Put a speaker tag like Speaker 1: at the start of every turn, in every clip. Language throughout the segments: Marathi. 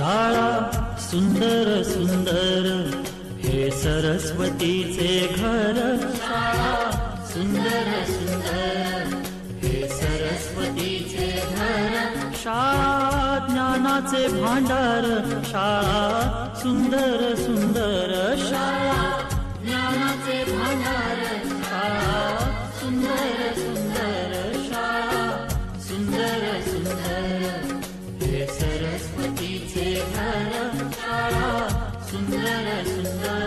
Speaker 1: शाळा सुंदर सुंदर हे सरस्वतीचे घर. शाळा सुंदर सुंदर हे सरस्वतीचे घर. शाळा ज्ञानाचे भांडार. शाळा सुंदर सुंदर. शाळा ज्ञानाचे भांडार. शाळा सुंदर सुंदर. शाळा सुंदर सुंदर हे सरस्वतीचे घर. शाळा सुंदर सुंदर.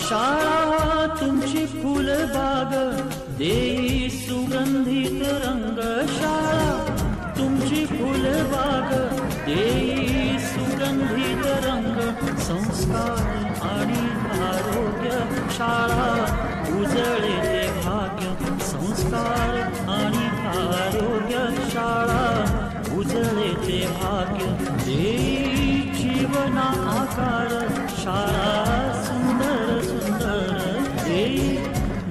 Speaker 1: शाळा तुमची फुलबाग देई सुगंधित रंग. शाळा तुमची फुलबाग देई सुगंधित रंग. संस्कार आणि आरोग्य शाळा उजळे ते भाग्य. संस्कार आणि आरोग्य शाळा उजळे ते भाग्य. देई जीवना आकार. शाळा सुंदर सुंदर देई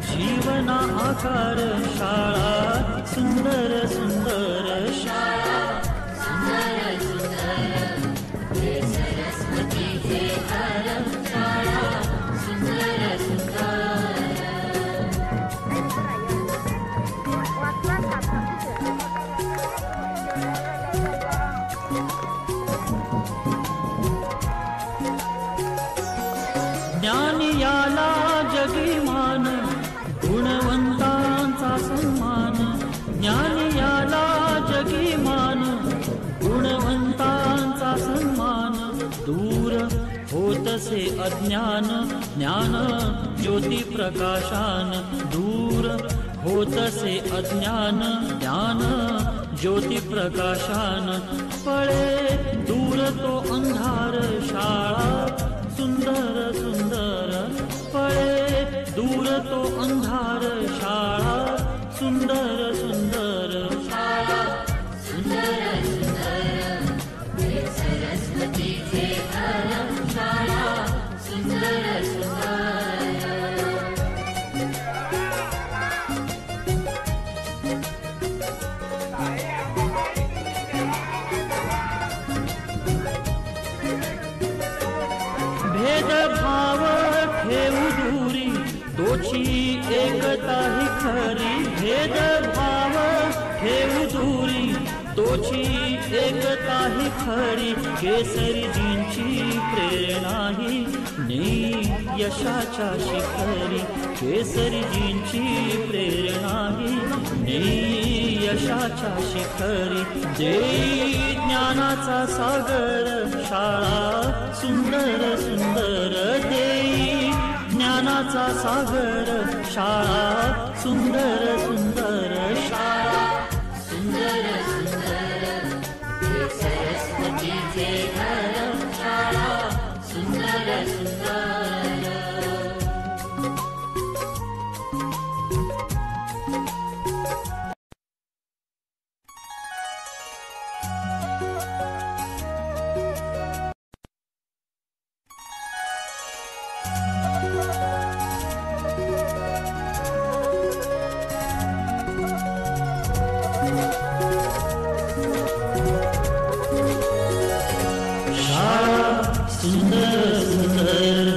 Speaker 1: जीवना आकार. शाळा सुंदर सुंदर. शाळा सुंदर सुंदर हे सरस्वतीचे घर. शाळा सुंदर सुंदर. ज्ञान याला जगीमान. गुणवंतांचा सन्मान. ज्ञान याला जगीमान. गुणवंतांचा सन्मान. दूर होतसे अज्ञान. ज्ञान ज्योती प्रकाशान. दूर होतसे अज्ञान. ज्ञान ज्योती प्रकाशान. पळे दूर तो अंधार. शाळा सुंदर सुंदर. पळे दूर तो अंधार. शाळा सुंदर सुंदर. शाळा सुंदर सुंदर हे सरस्वतीचे घर. शाळा सुंदर सुंदर. भेदभाव ठेवू दूरी तोची एकता ही खरी. भेदभाव ठेवू दूरी तोची एकता ही खरी. केसरीजींची प्रेरणा ही नेई यशाच्या शिखरी. केसरीजींची प्रेरणा ही नेई यशाच्या शिखरी. देई ज्ञानाचा सागर. शाळा सुंदर सुंदर देई ज्ञानाचा सागर. शाळा सुंदर सुंदर. शाळा सुंदर सुंदर हे सरस्वतीचे घर. शाळा सुंदर सुंदर. सुंदर सुंदर